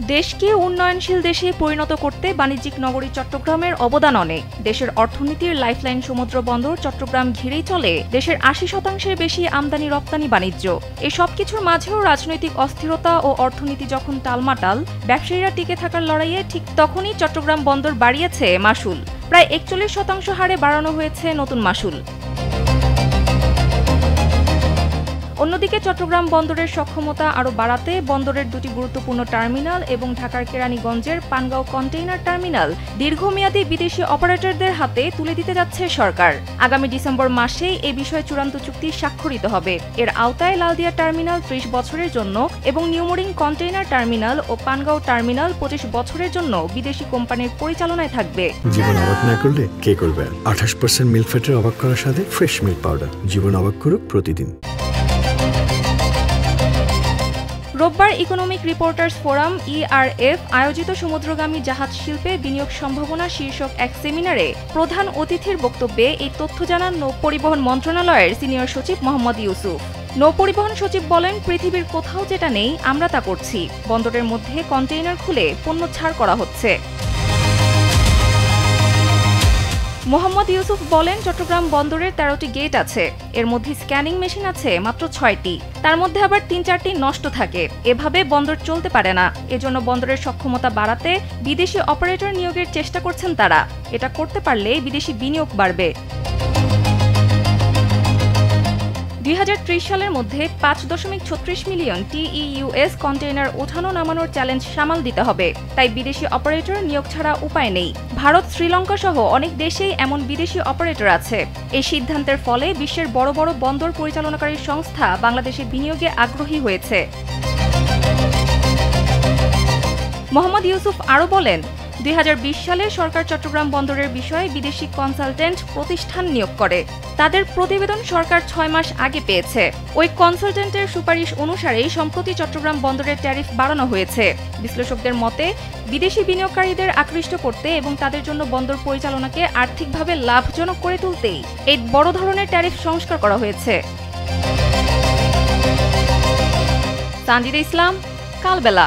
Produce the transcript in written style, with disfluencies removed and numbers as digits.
দেশকে উন্নয়নশীল দেশে পরিণত করতে বাণিজ্যিক নগরী চট্টগ্রামের অবদান অনেক। দেশের অর্থনীতির লাইফলাইন সমুদ্র বন্দর চট্টগ্রাম ঘিরেই চলে দেশের ৮০% বেশি আমদানি রপ্তানি বাণিজ্য। এই সবকিছুর মাঝেও রাজনৈতিক অস্থিরতা ও অর্থনীতি যখন টালমাটাল, ব্যবসায়ীরা টিকে থাকার লড়াইয়ে ঠিক তখনই চট্টগ্রাম বন্দর বাড়িয়েছে মাশুল। প্রায় ৪১% হারে বাড়ানো হয়েছে নতুন মাশুল। অন্যদিকে চট্টগ্রাম বন্দরের সক্ষমতা আরও বাড়াতে বন্দরের দুটি গুরুত্বপূর্ণ টার্মিনাল এবং ঢাকার কেরানীগঞ্জের পানগাঁও কন্টেইনার টার্মিনাল দীর্ঘমেয়াদী বিদেশি অপারেটরদের হাতে তুলে দিতে যাচ্ছে সরকার। আগামী ডিসেম্বর মাসেই এ বিষয়ে চূড়ান্ত চুক্তি স্বাক্ষরিত হবে। এর আওতায় লালদিয়া টার্মিনাল ৩০ বছরের জন্য এবং নিউমোরিং কন্টেইনার টার্মিনাল ও পানগাঁও টার্মিনাল ২৫ বছরের জন্য বিদেশি কোম্পানির পরিচালনায় থাকবে। জীবন অবাক না করলে কে করবে? ২৮% মিল্ক ফ্যাটের অবাক করার সাথে ফ্রেশ মিল্ক পাউডার। জীবন অবাক করুক প্রতিদিন। রোববার ইকোনমিক রিপোর্টার্স ফোরাম (ইআরএফ) আয়োজিত সমুদ্রগামী জাহাজ শিল্পে বিনিয়োগ সম্ভাবনা শীর্ষক এক সেমিনারে প্রধান অতিথির বক্তব্যে এই তথ্য জানান নৌপরিবহন মন্ত্রণালয়ের সিনিয়র সচিব মোহাম্মদ ইউসুফ। নৌপরিবহন সচিব বলেন, পৃথিবীর কোথাও যেটা নেই আমরা তা করছি। বন্দরের মধ্যে কন্টেইনার খুলে পণ্য ছাড় করা হচ্ছে। মোহাম্মদ ইউসুফ বলেন, চট্টগ্রাম বন্দরের ১৩টি গেট আছে। এর মধ্যে স্ক্যানিং মেশিন আছে মাত্র ৬টি। তার মধ্যে আবার ৩-৪টি নষ্ট থাকে। এভাবে বন্দর চলতে পারে না। এজন্য বন্দরের সক্ষমতা বাড়াতে বিদেশি অপারেটর নিয়োগের চেষ্টা করছেন তারা। এটা করতে পারলে বিদেশি বিনিয়োগ বাড়বে। ২০৩০ সালের মধ্যে ৫.৩৬ মিলিয়ন TEUs কন্টেইনার ওঠানো নামানোর চ্যালেঞ্জ সামাল দিতে হবে। তাই বিদেশি অপারেটর নিয়োগ ছাড়া উপায় নেই। ভারত, শ্রীলঙ্কা সহ অনেক দেশেই এমন বিদেশি অপারেটর আছে। এই সিদ্ধান্তের ফলে বিশ্বের বড় বড় বন্দর পরিচালনাকারী সংস্থা বাংলাদেশে বিনিয়োগে আগ্রহী হয়েছে। মোহাম্মদ ইউসুফ আরও বলেন, ২০২০ সালে সরকার চট্টগ্রাম বন্দরের বিষয়ে বিদেশি কনসালটেন্ট প্রতিষ্ঠান নিয়োগ করে। তাদের প্রতিবেদন সরকার ৬ মাস আগে পেয়েছে। ওই কনসালটেন্টের সুপারিশ অনুসারেই সম্প্রতি চট্টগ্রাম বন্দরের ট্যারিফ বাড়ানো হয়েছে। বিশ্লেষকদের মতে, বিদেশি বিনিয়োগকারীদের আকৃষ্ট করতে এবং তাদের জন্য বন্দর পরিচালনাকে আর্থিকভাবে লাভজনক করে তুলতেই এই বড় ধরনের ট্যারিফ সংস্কার করা হয়েছে। সানজিদা ইসলাম, কালবেলা।